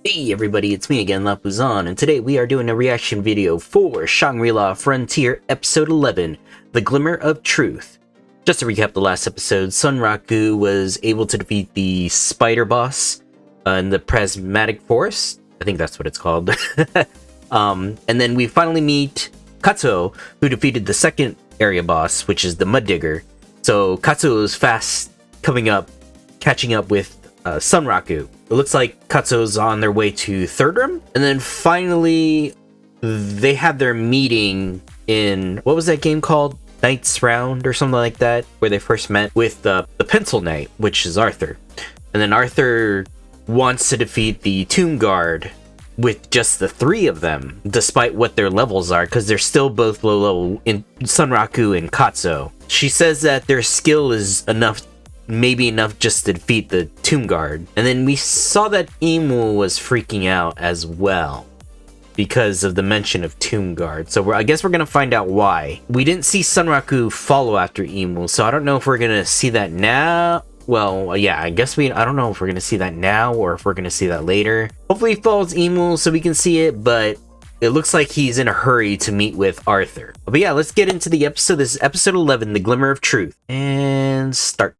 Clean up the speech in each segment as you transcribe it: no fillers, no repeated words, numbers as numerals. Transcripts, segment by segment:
Hey everybody, it's me again, Lapuzan, and today we are doing a reaction video for Shangri-La Frontier Episode 11, The Glimmer of Truth. Just to recap the last episode, Sunraku was able to defeat the spider boss in the Prismatic Forest. I think that's what it's called. And then we finally meet Katsuo, who defeated the second area boss, which is the Mud Digger. So Katsuo is fast catching up with Sunraku. It looks like Katsuo's on their way to Third Room. And then finally, they had their meeting in, what was that game called? Knight's Round or something like that, where they first met with the Pencil Knight, which is Arthur. And then Arthur wants to defeat the Tomb Guard with just the three of them, despite what their levels are, because they're still both low level in Sunraku and Katsuo. She says that their skill is maybe enough just to defeat the Tomb Guard. And then we saw that Imu was freaking out as well because of the mention of Tomb Guard. So I guess we're gonna find out why. We didn't see Sunraku follow after Imu, so I don't know if we're gonna see that now. Well, yeah, I don't know if we're gonna see that now or if we're gonna see that later. Hopefully he follows Imu so we can see it, but it looks like he's in a hurry to meet with Arthur. But yeah, let's get into the episode. This is episode 11, The Glimmer of Truth. And start.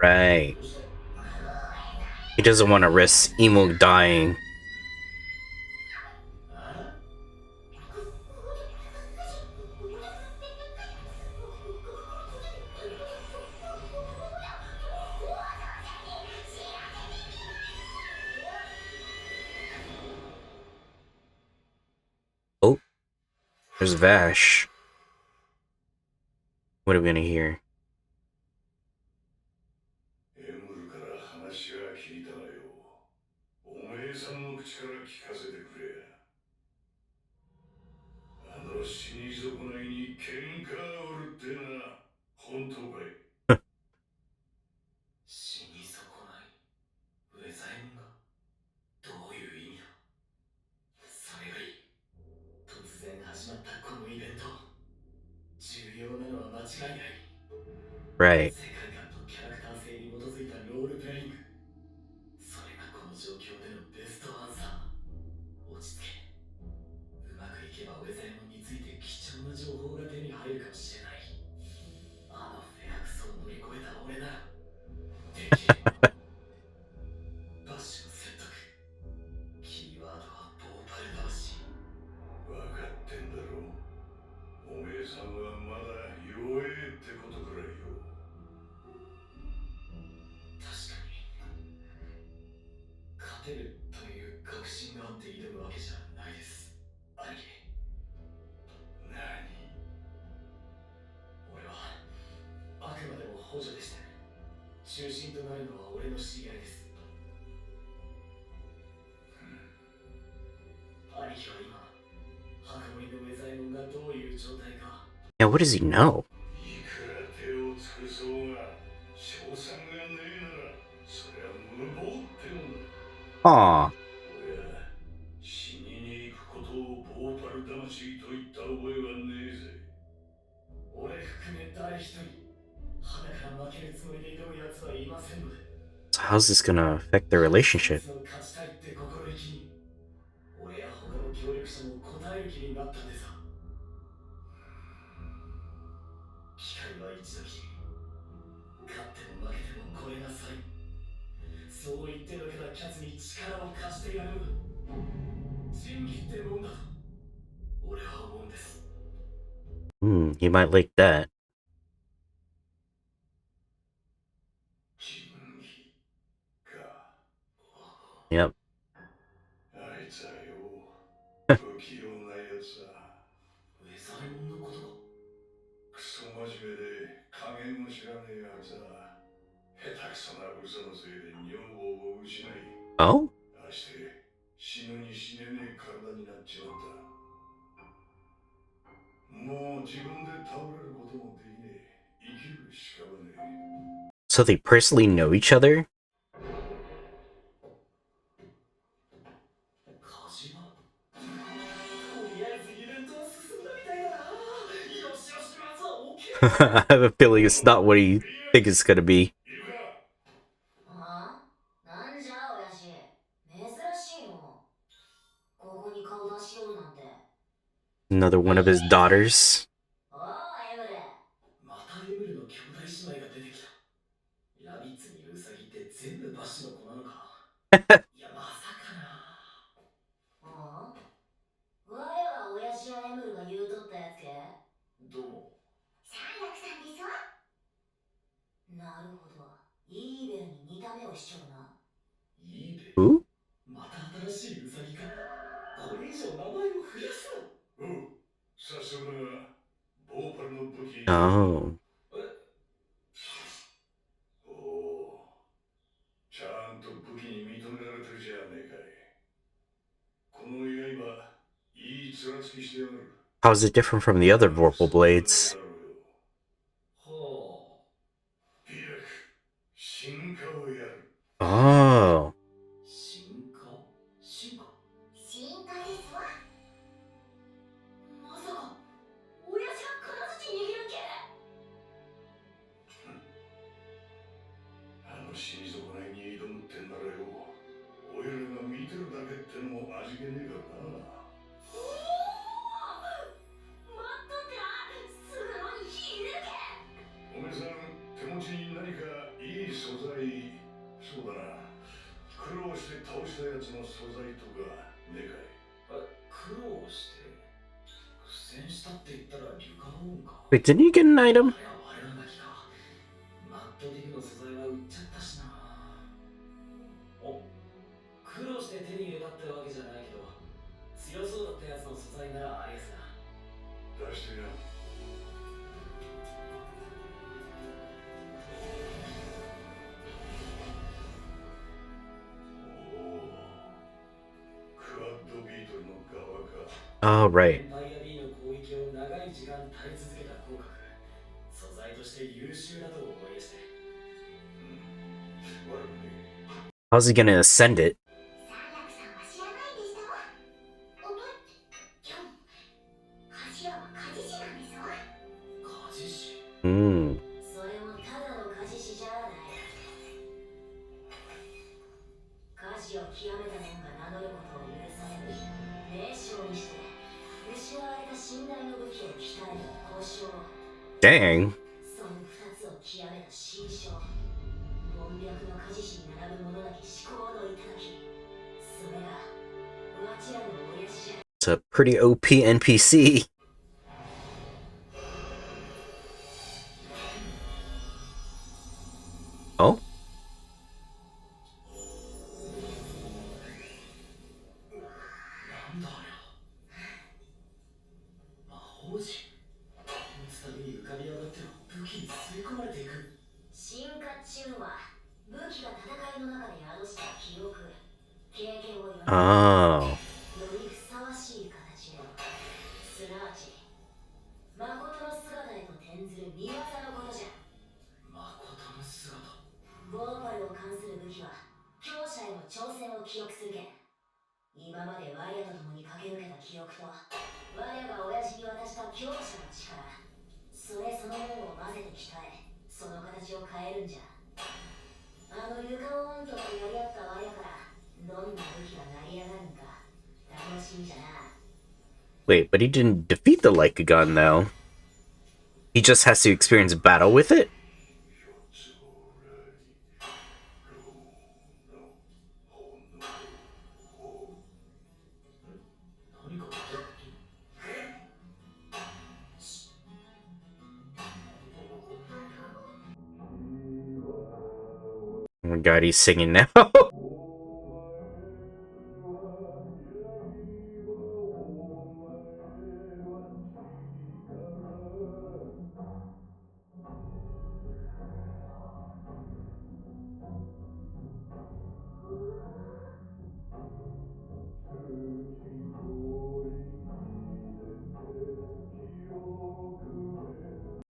Right. He doesn't want to risk Emo dying. Oh, there's Vash. What are we gonna hear? Right. Yeah, what does he know? Aw. So how's this gonna affect their relationship? You might like that. Yep. Oh? So they personally know each other? I have a feeling it's not what you think it's gonna be. Another one of his daughters. またエムルの兄弟姉妹が出てきた。ラビッツにいるウサギって全部バシの子なのか。いや、まさかな。我が親父やエムルが言うとったやつけ。どうも。三楽さんですわ。なるほど。イーベルに似た目をしちょるな。イーベル Who? また新しいウサギか。これ以上名前を増やすな。おう。さすがだが、ボーパルの武器。Oh. おお。ちゃんと武器に認められてるじゃねえかい。この刃、いい面つきしてやがる。How is it different from the other Vorpal blades? はあ。美薬、進化をやる。Oh. 進化進化進化ですわ。まさか、親父が金槌握るんけ。あの死に損ないに挑むってんならよ、おいらが見てるだけってのも味気ねえからな。おお、待っとってな。すぐのに火入れるけ。おめさん、手持ちに何かいい素材、そうだな、苦労して倒したやつの素材とかねえかい。苦労して苦戦したって言ったらリュカローンか。 Wait, didn't he get an item? 我らがきか。マットディグの素材は売っちゃったしな。お、苦労して手に入れたってわけじゃないけど、強そうだったやつの素材ならありやすな。出してや。Oh, right. エンパイア B の攻撃を長い時間耐え続けた効果、素材として優秀だと思いやして。悪くねえ。 How's he gonna ascend it? 三楽さんは知らないでしたわ。おときょん、頭は鍛冶師なんですわ。鍛冶師。Hmm. それもただの鍛冶師じゃない。鍛冶を極めた者が名乗ることを許される名将にして、失われた信頼の武器を鍛える交渉。 Dang. その二つを極めた新将、門脈の鍛冶師に並ぶ者なき至高の頂き。それがわちらの親父じゃ。 It's a pretty OP NPC. Oh? なんだあれは。魔法陣。撃つたびに浮かび上がっては武器に吸い込まれていく。進化っちゅうのは武器が戦いの中で宿した記憶、経験を読み、 Oh. よりふさわしい形への、すなわち誠の姿へと転ずる見業のことじゃ。誠の姿。ボーパルを関する武器は強者への挑戦を記憶するけん。今まで我らと共に駆け抜けた記憶と、我が親父に渡した強者の力、それそのものを混ぜて鍛え、その形を変えるんじゃ。あのリュカローンとやり合った我からどんな武器が成り上がるんか楽しみじゃな。 Wait, but he didn't defeat the Leica gun, though. He just has to experience battle with it? 何か歌ってる。 Oh my god, he's singing now.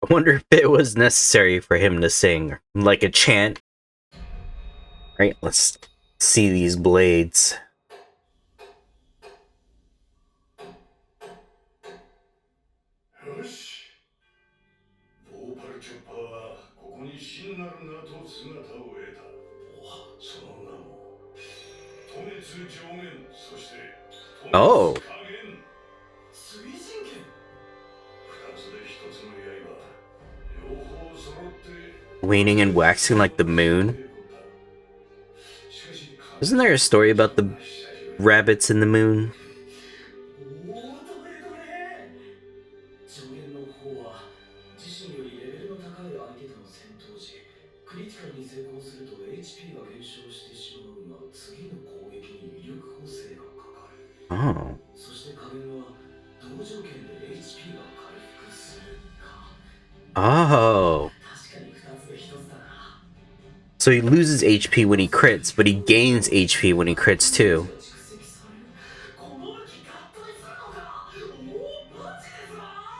I wonder if it was necessary for him to sing, like a chant. Right, let's see these blades. Oh. 水人剣。二つで一つの刃。両方揃って。Waning and waxing like the moon. Isn't there a story about the rabbits in the moon? 上限の方は自身よりレベルの高い相手との戦闘時クリティカルに成功すると HP が減少してしまうが次の攻撃に威力補正がかかる。 Oh. そして加減は同条件で HP が回復するか。 Oh. 確かに2つで1つだな。 So he loses HP when he crits, but he gains HP when he crits too. この武器合体するのか。おお、マジですか。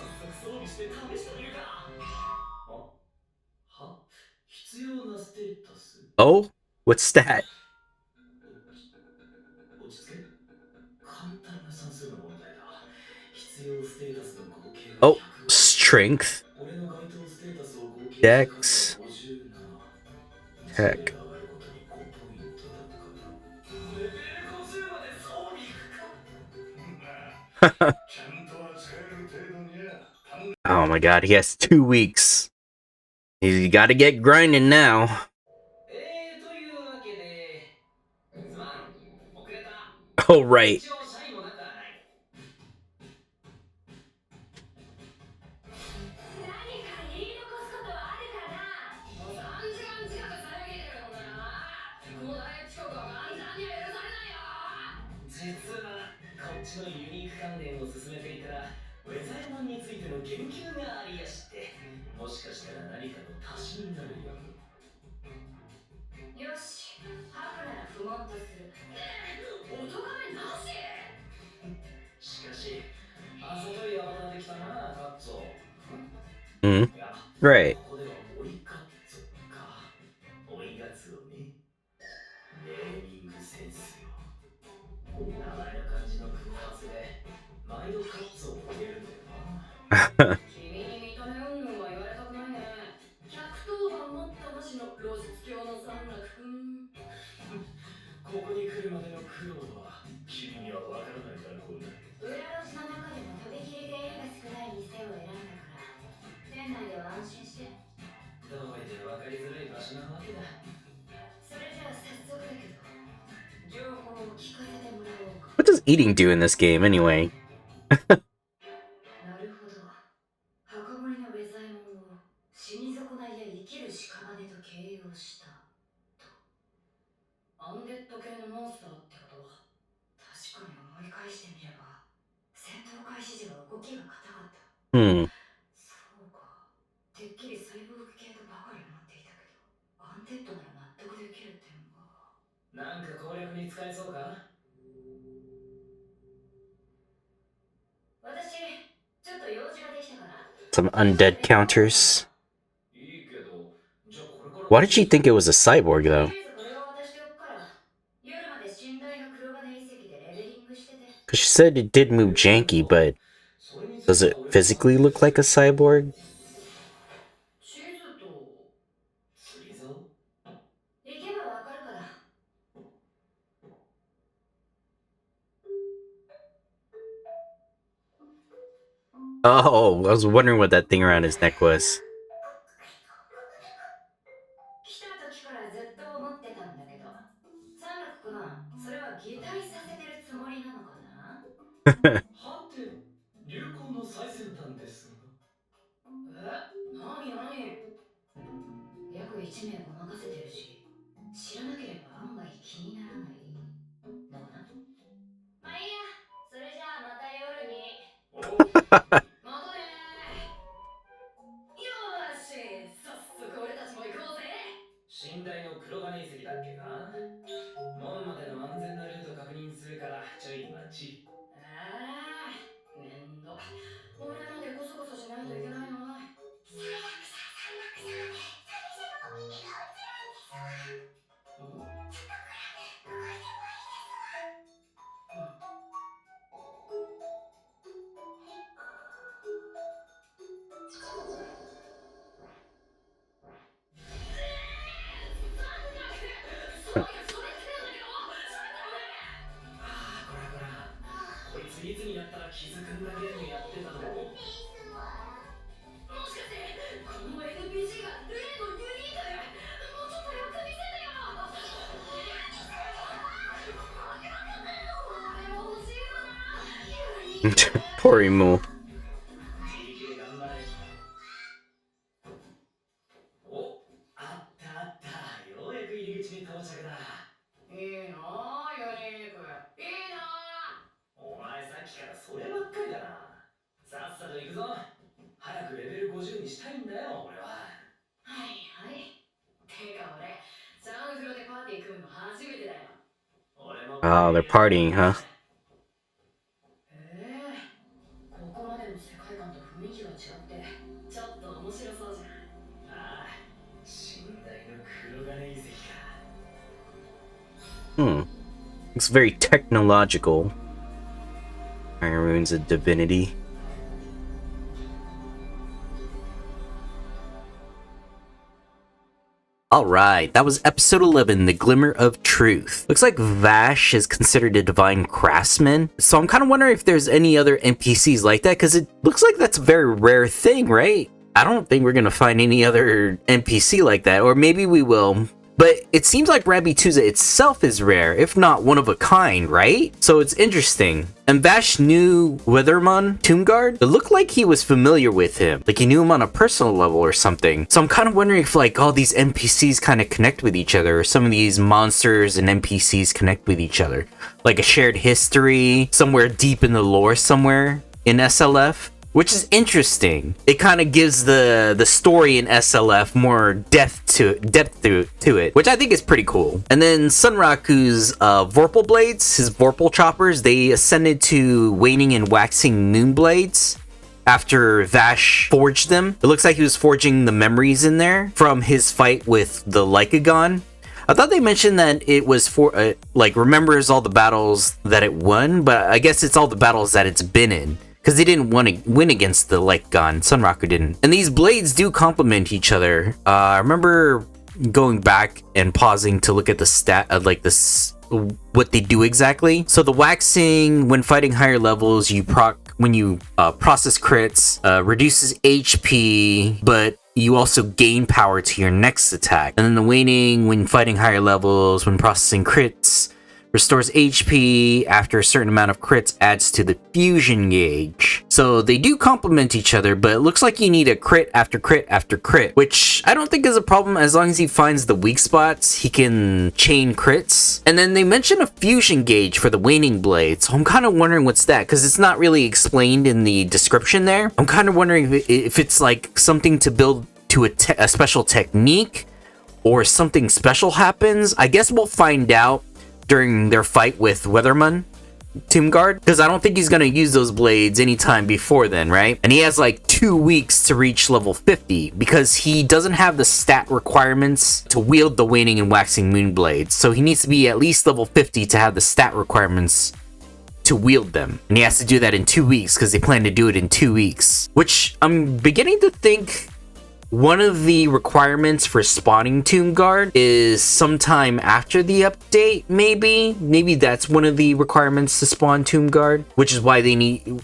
早速装備して試してみるか。あ、は、必要なステータス。 Oh? What's that? 落ち着け。簡単な算数の問題だ。必要ステータスの合計が Oh, 100。 strength, 俺の該当ステータスを合計した数 dex, が57。 1 tech. 名が上がることに5ポイントだから。レベル50まで装備か。ちゃんと扱える程度には。Oh my god, he has 2 weeks. He's gotta get grinding now. というわけで、すまん、遅れた。 Oh, right. 一応社員もなくはない。何か言い残すことはあるかな。もう3時間近く遮れてるんだよな。この大遅刻は簡単には許されないよ。実はこっちのユニーク関連を進めていたらウェザーマンについての研究がありやして、もしかしたら何かの足しになるよ。よし、吐くなら不問とする。お咎めなし。しかしあざといアバターできたな、カッツォ。 Mm. Right. ここでは追いカッツォか。追いガツオね。ネーミングセンスよ。名前の感じの空発で毎度カッツォを入れるんだよな。君に見た目云々は言われたくないね。110番待ったなしの露出狂の山岳くん。ここに来るまでの苦労は君にはわからないだろうな。裏路地の中でもとびきり出入りが少ない店を選んだから店内では安心して。どうりで分かりづらい場所なわけだ。それじゃあ早速だけど情報を聞かせてもらおうか。 What does eating do in this game anyway? なるほど。墓守のウェザエモンを死に損ないや生きる屍と形容したと。アンデッド系のモンスターってこと。確かに思い返してみれば戦闘開始時は動きが硬かった。 Hmm. そうか。てっきりサイボーグ系とばかり思っていたけどアンデッドなら納得できる点が。なんか攻略に使えそうか。私ちょっと用事ができたから。 Some undead counters. いいけど、じゃあこれから。 Why did she think it was a cyborg, と though? りあえずこれは渡しておくから夜まで寝台の黒金遺跡でレベリングしてて。 Because she said it did move janky, but does it physically look like a cyborg? 地図と釣り竿行けばわかるから。 Oh, I was wondering what that thing around his neck was. 来た時からずっと思ってたんだけど、山岳くん、それは擬態させてるつもりなのかな。はて、流行の最先端ですが。何約1名ごまかせてるし、知らなければ案外気にならないのかな。まあいいや、それじゃあまた夜に。またね。よーし、早速俺たちも行こうぜ。寝台の黒金遺跡だっけか。門までの安全なルート確認するからちょい待ち。あら、めんど。俺までこそこそしないといけないの。それだくさ山岳さん、それじゃもう耳が映らんですわ。ん、ちょっとこれ動いてもいいですわ。Poor Emu. お、あったあった。ようやく入り口に到着だ。いいなあ、ユニーク。いいなあ。お前さっきからそればっかりだな。さっさと行くぞ。早くレベル50にしたいんだよ、俺は。はいはい。てか俺、シャンフロでパーティー組むの初めてだよ。俺も。Oh, they're partying, huh? ここまでの世界観と雰囲気が違ってちょっと面白そうじゃん。ああ、寝台の黒金遺跡か。It's very technological. Iron Rune's a divinity. Alright, that was episode 11, The Glimmer of Truth. Looks like Vash is considered a divine craftsman, so I'm kind of wondering if there's any other NPCs like that, because it looks like that's a very rare thing, right? I don't think we're gonna find any other NPC like that, or maybe we will. But it seems like Rabbituza itself is rare, if not one of a kind, right? So it's interesting. And Vash knew Withermon, Tombguard. It looked like he was familiar with him. Like he knew him on a personal level or something. So I'm kind of wondering if like all these NPCs kind of connect with each other, or some of these monsters and NPCs connect with each other. Like a shared history, somewhere deep in the lore somewhere in SLF. Which is interesting. It kind of gives the story in SLF more depth to it, which I think is pretty cool. And then Sunraku's Vorpal blades, his Vorpal choppers, they ascended to waning and waxing moon blades after Vash forged them. It looks like he was forging the memories in there from his fight with the Lycagon. I thought they mentioned that it was for like remembers all the battles that it won, but I guess it's all the battles that it's been in. Because they didn't want to win against the Lycagon. Sunraku didn't. And these blades do complement each other. I remember going back and pausing to look at the stat of like this, what they do exactly. So the waxing, when fighting higher levels, you when you process crits, reduces HP, but you also gain power to your next attack. And then the waning, when fighting higher levels, when processing crits, restores HP after a certain amount of crits, adds to the fusion gauge. So they do complement each other, but it looks like you need a crit after crit after crit, which I don't think is a problem as long as he finds the weak spots. He can chain crits. And then they mention a fusion gauge for the waning blade, so I'm kind of wondering what's that, because it's not really explained in the description there. I'm kind of wondering if it's like something to build to a special technique, or something special happens. I guess we'll find out during their fight with Withermon, Tombguard, because I don't think he's going to use those blades anytime before then, right? And he has like 2 weeks to reach level 50 because he doesn't have the stat requirements to wield the waning and waxing moon blades. So he needs to be at least level 50 to have the stat requirements to wield them. And he has to do that in 2 weeks because they plan to do it in 2 weeks, which I'm beginning to think one of the requirements for spawning Tombguard is sometime after the update, maybe? Maybe that's one of the requirements to spawn Tombguard, which is why they need...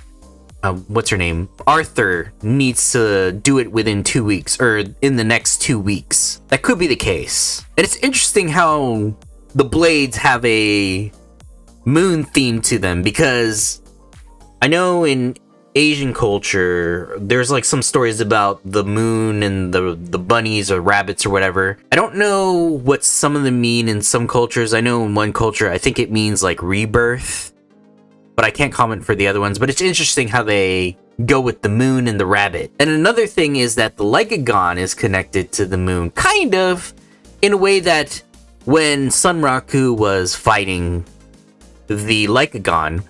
what's her name? Arthur needs to do it within 2 weeks, or in the next 2 weeks. That could be the case. And it's interesting how the blades have a moon theme to them, because I know in Asian culture, there's like some stories about the moon and the bunnies or rabbits or whatever. I don't know what some of them mean in some cultures. I know in one culture, I think it means like rebirth, but I can't comment for the other ones. But it's interesting how they go with the moon and the rabbit. And another thing is that the Lycagon is connected to the moon, kind of, in a way that when Sunraku was fighting the Lycagon,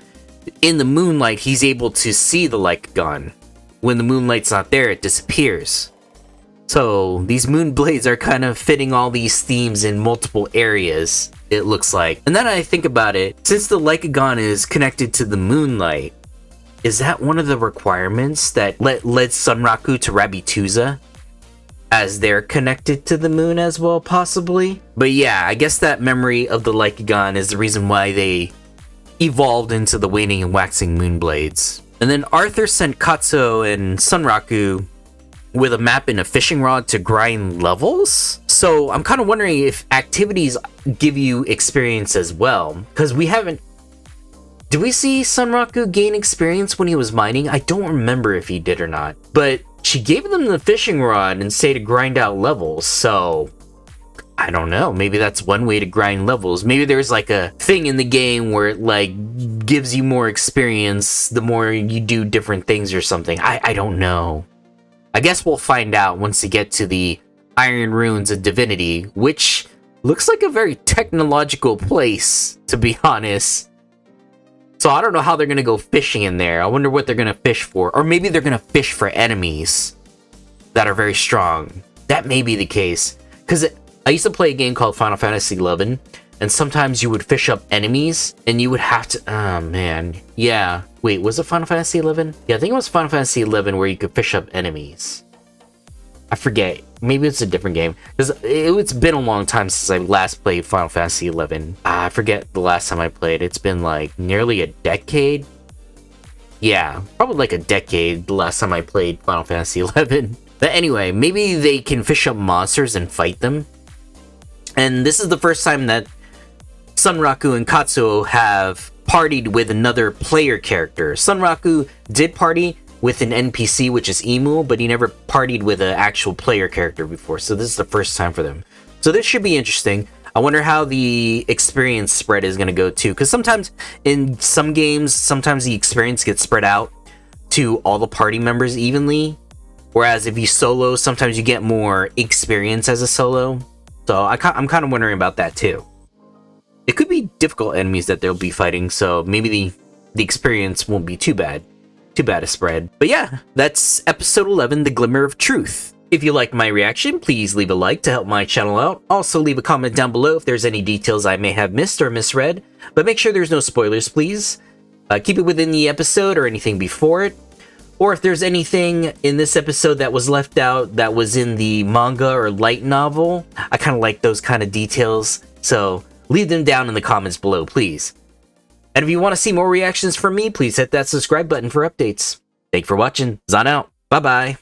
in the moonlight, he's able to see the Lycagon. When the moonlight's not there, it disappears. So these moon blades are kind of fitting all these themes in multiple areas, it looks like. And then I think about it, since the Lycagon is connected to the moonlight, is that one of the requirements that led Sunraku to Rabbituza? as they're connected to the moon as well, possibly. But yeah, I guess that memory of the Lycagon is the reason why they evolved into the waning and waxing moonblades. And then Arthur sent Katsuo and Sunraku with a map and a fishing rod to grind levels. So I'm kind of wondering if activities give you experience as well, because we haven't... Did we see Sunraku gain experience when he was mining? I don't remember if he did or not, but she gave them the fishing rod and say to grind out levels, so I don't know. Maybe that's one way to grind levels. Maybe there's like a thing in the game where it like gives you more experience the more you do different things or something. I don't know. I guess we'll find out once we get to the Iron Ruins of Divinity, which looks like a very technological place, to be honest. So I don't know how they're going to go fishing in there. I wonder what they're going to fish for. Or maybe they're going to fish for enemies that are very strong. That may be the case. Because I used to play a game called Final Fantasy XI, and sometimes you would fish up enemies, and you would have to... Oh, man. Yeah. Wait, was it Final Fantasy XI? Yeah, I think it was Final Fantasy XI where you could fish up enemies. I forget. Maybe it's a different game. Because it's been a long time since I last played Final Fantasy XI. I forget the last time I played. It's been like nearly a decade. Yeah, probably like a decade the last time I played Final Fantasy XI. But anyway, maybe they can fish up monsters and fight them. And this is the first time that Sunraku and Katsuo have partied with another player character. Sunraku did party with an NPC, which is Emu, but he never partied with an actual player character before, so this is the first time for them. So this should be interesting. I wonder how the experience spread is going to go too, because sometimes in some games, sometimes the experience gets spread out to all the party members evenly, whereas if you solo, sometimes you get more experience as a solo. So I'm kind of wondering about that too. It could be difficult enemies that they'll be fighting, so maybe the experience won't be too bad. Too bad to spread. But yeah, that's episode 11, The Glimmer of Truth. If you liked my reaction, please leave a like to help my channel out. Also leave a comment down below if there's any details I may have missed or misread, but make sure there's no spoilers, please. Keep it within the episode or anything before it. Or if there's anything in this episode that was left out that was in the manga or light novel, I kind of like those kind of details, so leave them down in the comments below, please. And if you want to see more reactions from me, please hit that subscribe button for updates. Thank you for watching. Zon out. Bye-bye.